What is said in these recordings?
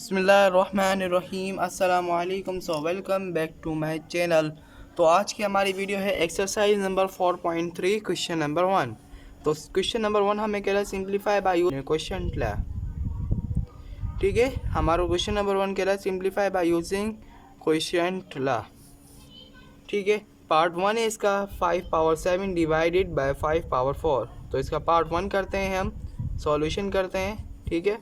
बिस्मिल्लाहिर्रहमानिर्रहीम अस्सलामुअलैकुम। Welcome back to my channel. तो आज की हमारी वीडियो है एक्सरसाइज नंबर 4.3 क्वेश्चन नंबर 1। तो क्वेश्चन नंबर 1 हमें कह रहा है simplify by using quotient law. ठीक है, हमारा क्वेश्चन नंबर 1 कह रहा है simplify by using quotient law. ठीक है, पार्ट 1 है इसका 5 पावर 7 डिवाइडेड बाय 5 पावर 4। तो इसका पार्ट 1 करते हैं, हम सॉल्यूशन करते हैं। ठीक है,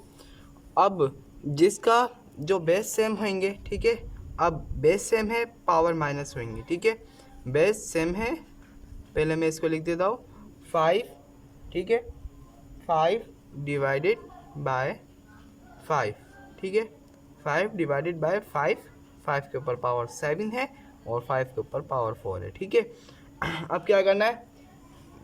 अब जिसका जो बेस सेम होंगे, ठीक है, अब बेस सेम है, पावर माइनस होंगे। ठीक है, बेस सेम है, पहले मैं इसको लिख देता हूँ 5। ठीक है, 5 डिवाइडेड बाय 5। ठीक है, 5 डिवाइडेड बाय 5, 5 के ऊपर पावर 7 है और 5 के ऊपर पावर 4 है। ठीक है, अब क्या करना है,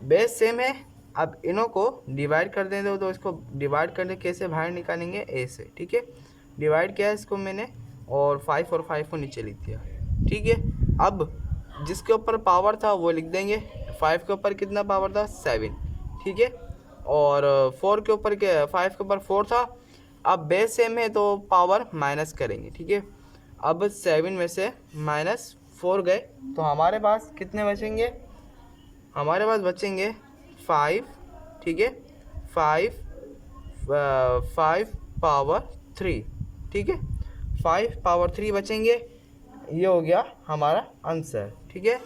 बेस सेम है, अब इनों को डिवाइड कर दें दो। तो इसको डिवाइड करके कैसे बाहर निकालेंगे, ए से। ठीक है, डिवाइड किया इसको मैंने और 5 और 5 को नीचे लिख दिया। ठीक है, अब जिसके ऊपर पावर था वो लिख देंगे। 5 के ऊपर कितना पावर था, 7। ठीक है, और 4 के ऊपर 5 के ऊपर 4 था। अब बेस सेम है तो पावर माइनस करेंगे। ठीक है, अब 7 में से -4 गए तो हमारे पास कितने बचेंगे, हमारे पास बचेंगे 5। ठीक है, 5 पावर 3। ठीक है, 5 पावर 3 बचेंगे। ये हो गया हमारा आंसर। ठीक है,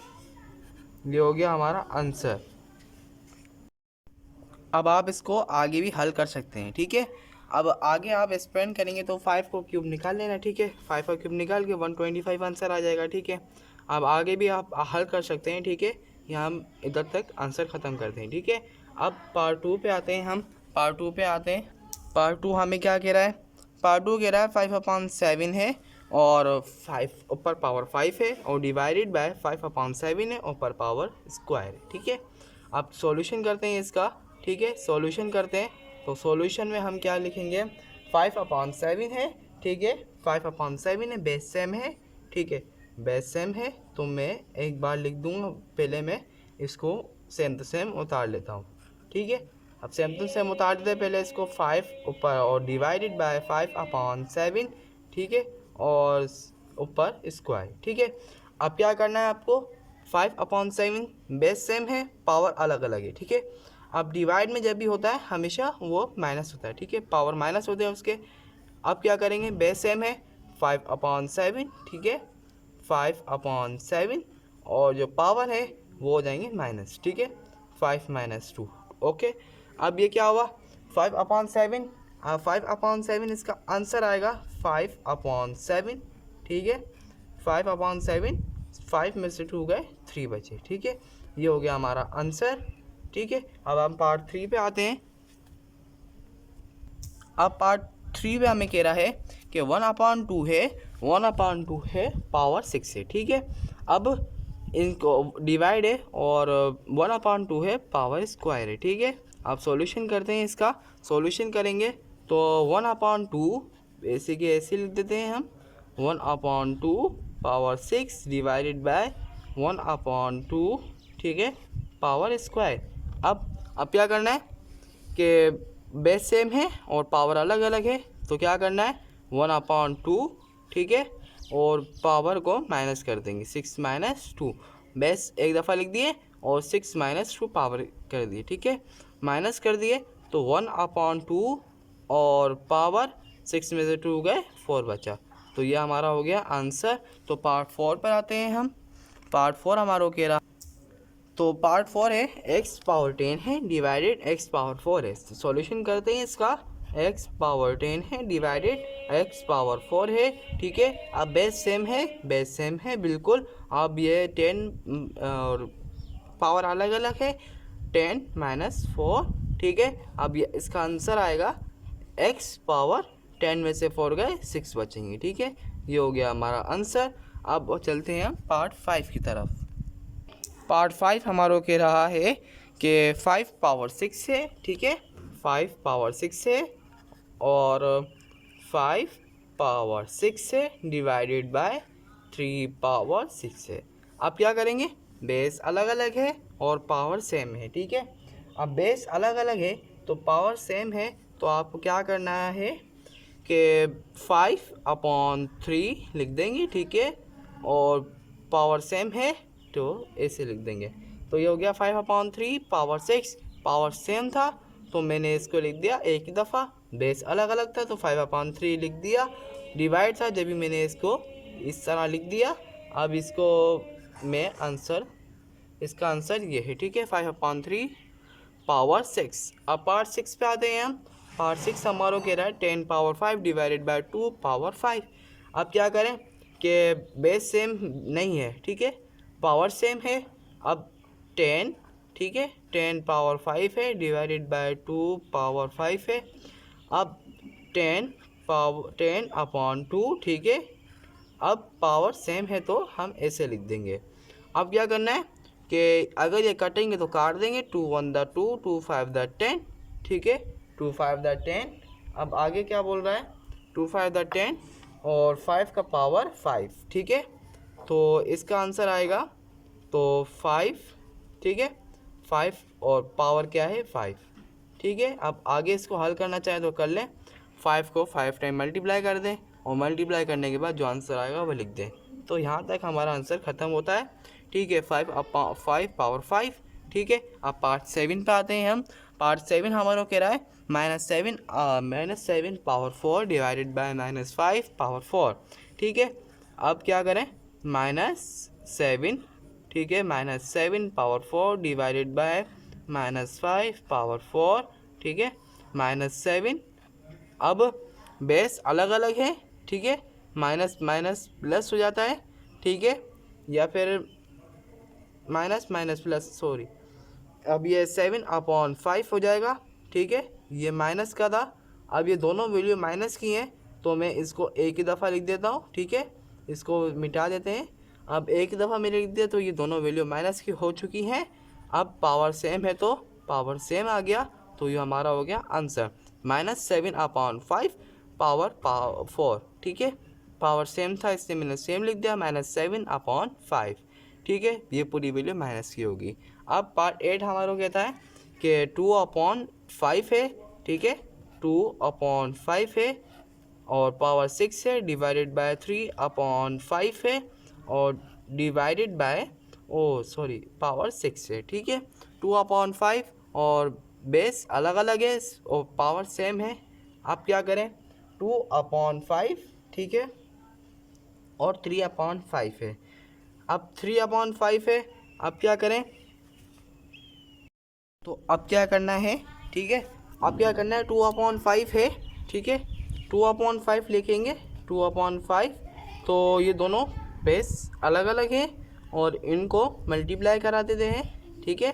ये हो गया हमारा आंसर। अब आप इसको आगे भी हल कर सकते हैं। ठीक है, अब आगे आप एक्सपेंड करेंगे तो 5 को क्यूब निकाल लेना। ठीक है, 5 का क्यूब निकाल के 125 आंसर आ जाएगा। ठीक है, अब आगे भी आप हल कर सकते हैं। ठीक है, यहाँ हम इधर तक आंसर ख़त्म करते हैं। ठीक है, अब पार्ट 2 पे आते हैं। हम पार्ट 2 पे आते हैं। पार्ट 2 हमें क्या कह रहा है, पार्ट 2 कह रहा है 5/7 है और 5 ऊपर पावर 5 है और डिवाइडेड बाय 5/7 है, ऊपर पावर स्क्वायर है। ठीक है, अब सॉल्यूशन करते हैं इसका। ठीक है, सॉल्यूशन करते हैं। तो सॉल्यूशन में हम क्या लिखेंगे, 5/7 है। ठीक है, 5/7 है, बेस सेम है। ठीक है, बेस सेम है तो मैं एक बार लिख दूंगा, पहले मैं इसको सेम टू सेम उतार लेता हूँ। ठीक है, अब सेम टू सेम उतार देते हैं, पहले इसको 5 ऊपर और डिवाइडेड बाय 5/7। ठीक है, और ऊपर स्क्वायर। ठीक है, अब क्या करना है आपको, 5/7 बेस सेम है, पावर अलग अलग है। ठीक है, अब डिवाइड में जब भी होता है हमेशा वो माइनस होता है। ठीक है, पावर माइनस होते हैं उसके। अब क्या करेंगे, बेस सेम है 5/7। ठीक है, 5/7 और जो पावर है वो हो जाएंगे माइनस। ठीक है, 5 - 2। ओके, अब ये क्या हुआ, 5/7। 5/7 इसका आंसर आएगा 5/7। ठीक है, 5/7, 5 में से 2 गए, 3 बचे। ठीक है, ये हो गया हमारा आंसर। ठीक है, अब हम पार्ट 3 पे आते हैं। अब पार्ट 3 में हमें कह रहा है कि 1/2 है, 1/2 है, पावर 6 है। ठीक है, अब इनको डिवाइड है और 1/2 है, पावर स्क्वायर है। ठीक है, अब सॉल्यूशन करते हैं इसका। सॉल्यूशन करेंगे तो 1/2 ऐसे लिख देते हैं हम, 1/2 पावर 6 डिवाइडेड बाय 1/2। ठीक है, पावर स्क्वायर। अब क्या करना है कि बेस सेम है और पावर अलग अलग है, तो क्या करना है, 1/2। ठीक है, और पावर को माइनस कर देंगे, 6 - 2। बेस एक दफ़ा लिख दिए और 6 - 2 पावर कर दिए। ठीक है, माइनस कर दिए तो 1/2 और पावर 6 में से 2 गए, 4 बचा। तो ये हमारा हो गया आंसर। तो पार्ट 4 पर आते हैं हम। पार्ट 4 हमारा कह रहा, तो पार्ट 4 है x⁻10 है डिवाइडेड x⁻4 है। सॉल्यूशन करते हैं इसका, x⁻10 है डिवाइडेड x⁻4 है। ठीक है, अब बेस सेम है, बेस सेम है बिल्कुल। अब ये 10 और पावर अलग अलग है, 10 - 4। ठीक है, अब ये इसका आंसर आएगा x⁻10 में से 4 गए, 6 बचेंगे। ठीक है, ये हो गया हमारा आंसर। अब चलते हैं हम पार्ट 5 की तरफ। पार्ट 5 हमारा कह रहा है कि 5/6 है। ठीक है, 5/6 है और 5/6 है डिवाइडेड बाय 3/6 है। अब क्या करेंगे, बेस अलग अलग है और पावर सेम है। ठीक है, अब बेस अलग अलग है तो पावर सेम है, तो आपको क्या करना है कि 5/3 लिख देंगे, ठीक है, और पावर सेम है तो ऐसे लिख देंगे। तो ये हो गया 5/3 पावर 6, पावर सेम था तो मैंने इसको लिख दिया एक ही दफ़ा, बेस अलग अलग था तो 5/3 लिख दिया, डिवाइड था जब भी मैंने इसको इस तरह लिख दिया। अब इसको मैं आंसर, इसका आंसर ये है, ठीक है, 5/3 पावर 6। अब पार्ट 6 पे आते हैं हम। पार्ट 6 हमारा कह रहा है 10⁵ डिवाइडेड बाय 2⁵। अब क्या करें कि बेस सेम नहीं है, ठीक है, पावर सेम है। अब 10, ठीक है, 10⁵ है डिवाइडेड बाय 2⁵ है। अब 10/2, ठीक है, अब पावर सेम है तो हम ऐसे लिख देंगे। अब क्या करना है कि अगर ये कटेंगे तो काट देंगे, 2 1 द 2, 2 5 द 10, ठीक है, 2 5 द 10। अब आगे क्या बोल रहा है, 2 5 द 10 और 5 का पावर 5, ठीक है, तो इसका आंसर आएगा तो 5, ठीक है, 5 और पावर क्या है 5, ठीक है। अब आगे इसको हल करना चाहें तो कर लें, 5 को 5 टाइम मल्टीप्लाई कर दें और मल्टीप्लाई करने के बाद जो आंसर आएगा वो लिख दें। तो यहाँ तक हमारा आंसर ख़त्म होता है, ठीक है, 5 पावर 5, ठीक है। अब पार्ट 7 पे आते हैं हम। पार्ट 7 हमारा कह रहा है -7 पावर 4 डिवाइडेड बाय -5 पावर 4, ठीक है। अब क्या करें, -7, ठीक है, -7 पावर 4 डिवाइडेड बाय -5 पावर 4, ठीक है, -7। अब बेस अलग अलग है, ठीक है, माइनस माइनस प्लस हो जाता है, ठीक है, या फिर माइनस माइनस प्लस, सॉरी। अब ये 7/5 हो जाएगा, ठीक है, ये माइनस का था। अब ये दोनों वैल्यू माइनस की हैं तो मैं इसको एक ही दफ़ा लिख देता हूँ, ठीक है, इसको मिटा देते हैं। अब एक दफ़ा मैंने लिख दिया तो ये दोनों वैल्यू माइनस की हो चुकी हैं। अब पावर सेम है तो पावर सेम आ गया, तो ये हमारा हो गया आंसर -7/5 पावर 4, ठीक है, पावर सेम था इसलिए मैंने सेम लिख दिया, -7/5, ठीक है, ये पूरी वैल्यू माइनस की होगी। अब पार्ट 8 हमारा कहता है कि 2/5 है, ठीक है, 2/5 है और पावर 6 है डिवाइडेड बाय 3/5 है और डिवाइडेड बाय पावर 6 है, ठीक है, 2/5 और बेस अलग अलग है और पावर सेम है। आप क्या करें, 2/5, ठीक है, और 3/5 है। अब 3/5 है, अब क्या करें, तो अब क्या करना है, ठीक है, अब क्या करना है, 2/5 है, ठीक है, 2/5 लिखेंगे, 2/5। तो ये दोनों बेस अलग अलग हैं और इनको मल्टीप्लाई करा देते हैं, ठीक है,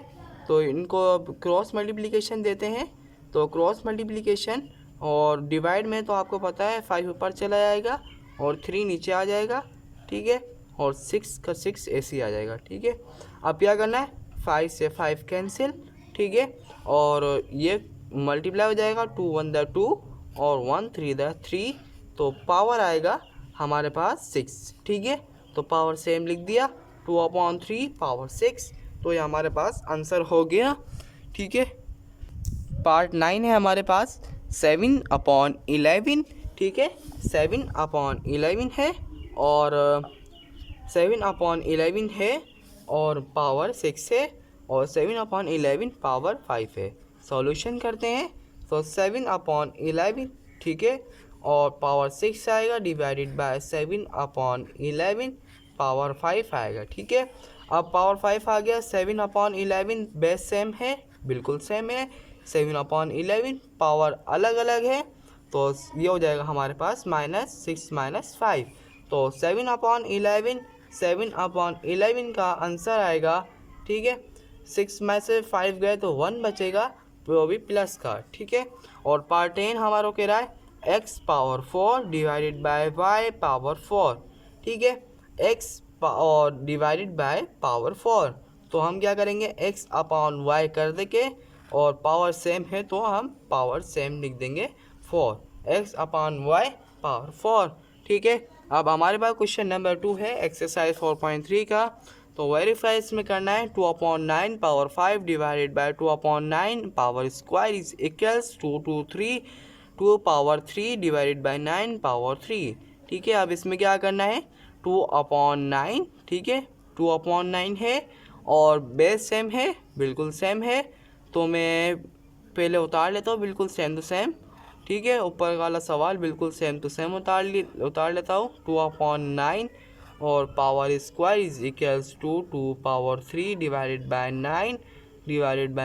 तो इनको क्रॉस मल्टीप्लिकेशन देते हैं। तो क्रॉस मल्टीप्लिकेशन और डिवाइड में तो आपको पता है 5 ऊपर चला जाएगा और 3 नीचे आ जाएगा, ठीक है, और 6 का 6 ऐसे आ जाएगा, ठीक है। अब क्या करना है, 5 से 5 कैंसिल, ठीक है, और ये मल्टीप्लाई हो जाएगा, 2 1 द 2 और 1 3 द 3, तो पावर आएगा हमारे पास 6, ठीक है, तो पावर सेम लिख दिया, 2/3 पावर 6, तो ये हमारे पास आंसर हो गया, ठीक है। पार्ट 9 है हमारे पास 7/11, ठीक है, 7/11 है और 7/11 है और पावर 6 है और 7/11 पावर 5 है। सॉल्यूशन करते हैं तो 7/11, ठीक है, और पावर 6 आएगा डिवाइडेड बाय 7/11 पावर 5 आएगा, ठीक है। अब पावर 5 आ गया, 7/11 बेस सेम है, बिल्कुल सेम है, 7/11 पावर अलग अलग है, तो ये हो जाएगा हमारे पास -6 -5, तो 7/11 का आंसर आएगा, ठीक है, 6 में से 5 गए तो 1 बचेगा, वो भी प्लस का, ठीक है। और पार्ट 10 हमारा कह रहा है x power 4 divided by y power 4, ठीक है, x और डिवाइडेड बाय पावर 4, तो हम क्या करेंगे, x/y कर देंगे और पावर सेम है तो हम पावर सेम लिख देंगे 4, x/y पावर 4, ठीक है। अब हमारे पास क्वेश्चन नंबर 2 है एक्सरसाइज 4.3 का, तो वेरीफाई इसमें करना है 2/9 power 5 divided by 2/9 power square is equals 2 2 3 2 power 3 divided by 9 power 3। ठीक है, अब इसमें क्या करना है, 2/9। ठीक है, 2/9 है और बेस सेम है, बिल्कुल सेम है, तो मैं पहले उतार लेता हूँ बिल्कुल सेम टू सेम। ठीक है, ऊपर वाला सवाल बिल्कुल सेम टू सेम उतार लेता हूँ। 2/9 और power square is equals to 2 power 3 divided by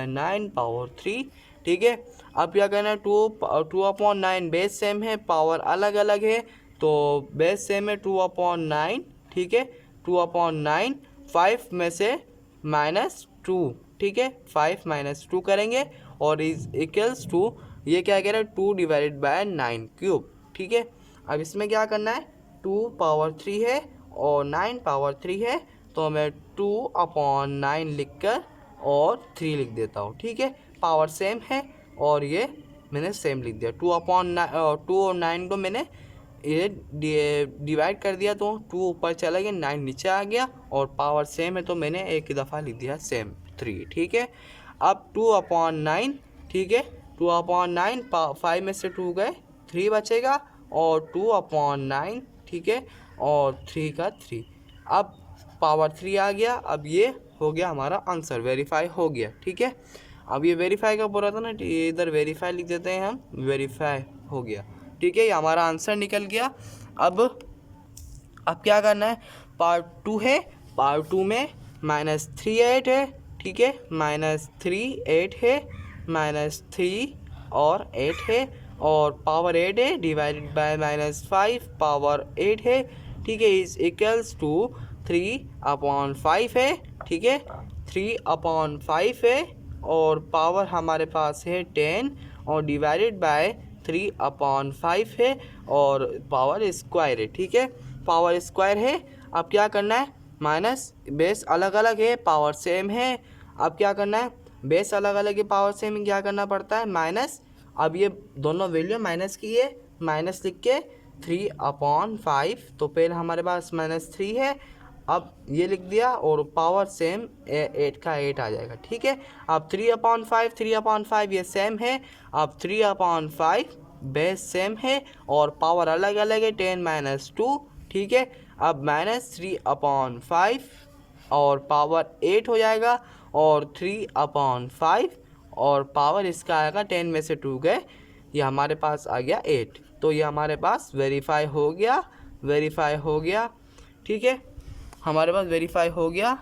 9 power 3। ठीक है, अब क्या करना है, 2/9 बेस सेम है, पावर अलग अलग है, तो बेस सेम है 2/9। ठीक है, 2/9 5 में से -2। ठीक है, 5 - 2 करेंगे और इज इक्वल्स टू, ये क्या कह रहा है, 2 डिवाइडेड बाय 9 क्यूब। ठीक है, अब इसमें क्या करना है, 2 पावर 3 है और 9 पावर 3 है, तो मैं 2/9 लिख कर और 3 लिख देता हूँ। ठीक है, पावर सेम है और ये मैंने सेम लिख दिया। 2 और 9 को मैंने ये डिवाइड कर दिया, तो 2 ऊपर चला गया, 9 नीचे आ गया और पावर सेम है तो मैंने एक दफ़ा लिख दिया सेम 3। ठीक है, अब 2/9। ठीक है, 2/9 5 में से 2 गए, 3 बचेगा और 2/9। ठीक है, और 3 का 3, अब पावर 3 आ गया। अब ये हो गया हमारा आंसर, वेरीफाई हो गया। ठीक है, अब ये वेरीफाई का बोला था ना, इधर वेरीफाई लिख देते हैं हम, वेरीफाई हो गया। ठीक है, ये हमारा आंसर निकल गया। अब क्या करना है, पार्ट 2 है, पार्ट 2 में -3 8 है। ठीक है, -3 8 है, -3 और 8 है और पावर 8 है, डिवाइडेड बाय -5 पावर 8 है। ठीक है, इज इक्वल्स टू 3/5 है। ठीक है, 3/5 है और पावर हमारे पास है 10 और डिवाइडेड बाय 3/5 है और पावर स्क्वायर है। ठीक है, पावर स्क्वायर है। अब क्या करना है, माइनस बेस अलग अलग है, पावर सेम है। अब क्या करना है, बेस अलग अलग है, पावर सेम है, क्या करना पड़ता है, माइनस। अब ये दोनों वैल्यू माइनस की है, माइनस लिख के 3/5, तो पहले हमारे पास -3 है, अब ये लिख दिया और पावर सेम 8 का 8 आ जाएगा। ठीक है, अब 3/5 ये सेम है। अब 3/5 बेस सेम है और पावर अलग अलग है, 10 - 2। ठीक है, अब -3/5 और पावर 8 हो जाएगा और 3/5 और पावर इसका आएगा 10 में से 2 गए, ये हमारे पास आ गया 8। तो ये हमारे पास वेरीफाई हो गया, वेरीफाई हो गया। ठीक है, हमारे पास वेरीफाई हो गया।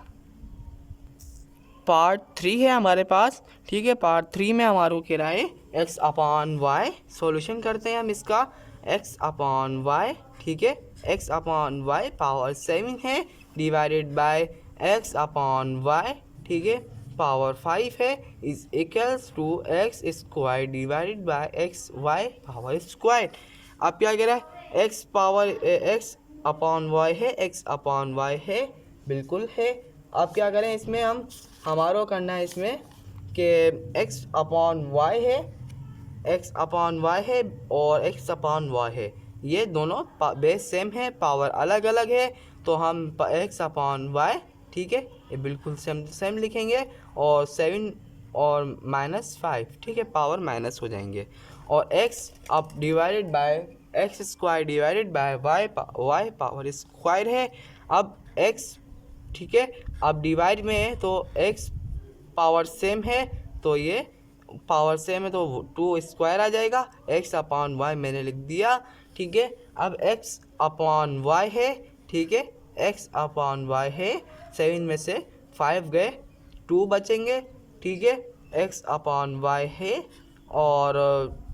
पार्ट 3 है हमारे पास। ठीक है, पार्ट 3 में हमारे को कह रहा है x/y, सॉल्यूशन करते हैं हम इसका, x/y। ठीक है, x/y पावर 7 है, डिवाइडेड बाय x/y। ठीक है, पावर 5 है, is equals to x square divided by xy power square. अब क्या कह रहा है, x/y है, x/y है, बिल्कुल है। अब क्या करें, इसमें हम हमारा करना है इसमें कि x/y है, x/y है और x/y है, ये दोनों बेस सेम है, पावर अलग अलग है, तो हम x/y, ठीक है, ये बिल्कुल सेम लिखेंगे और 7 और -5, ठीक है, पावर माइनस हो जाएंगे और x अब divided by x square divided bye y power square है। अब x, ठीक है, अब डिवाइड में है तो x पावर सेम है, तो ये पावर सेम है तो 2 स्क्वायर आ जाएगा, x/y मैंने लिख दिया। ठीक है, अब x/y है, ठीक है, x/y है, 7 में से 5 गए, 2 बचेंगे। ठीक है, x/y है और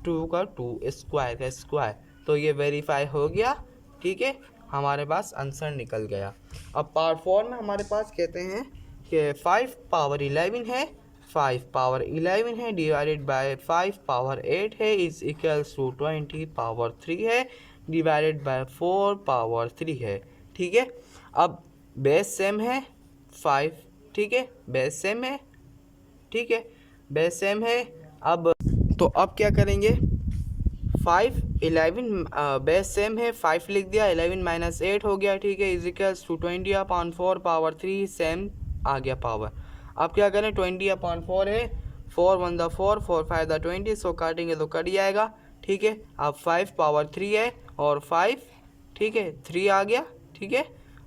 2 का 2 स्क्वायर का स्क्वायर, तो ये वेरीफाई हो गया। ठीक है, हमारे पास आंसर निकल गया। अब पार्ट 4 में हमारे पास कहते हैं कि 5 पावर 11 है, 5 पावर 11 है डिवाइडेड बाय 5 पावर 8 है, इज इक्वल्स टू 20 पावर 3 है डिवाइडेड बाय 4 पावर 3 है। ठीक है, अब बेस सेम है 5, ठीक है, बेस सेम है, ठीक है, बेस सेम है। अब तो अब क्या करेंगे, 5 11 बेस सेम है, 5 लिख दिया, 11 - 8 हो गया। ठीक है, is equals to 20/4 power 3 same आ गया पावर। अब क्या करें, 20/4 है, 4 1 4 4 5 20, सो काटेंगे तो कट जाएगा। ठीक है। अब 5 पावर 3 है और 5, ठीक है, 3 आ गया, ठीक है,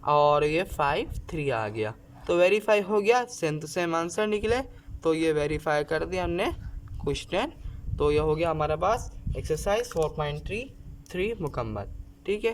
और ये 5 3 आ गया, तो वेरीफाई हो गया, सेम टू सेम आंसर निकले। तो ये वेरीफाई कर दिया हमने क्वेश्चन। तो ये हो गया हमारे पास एक्सरसाइज 4.33 मुकम्मल, ठीक है।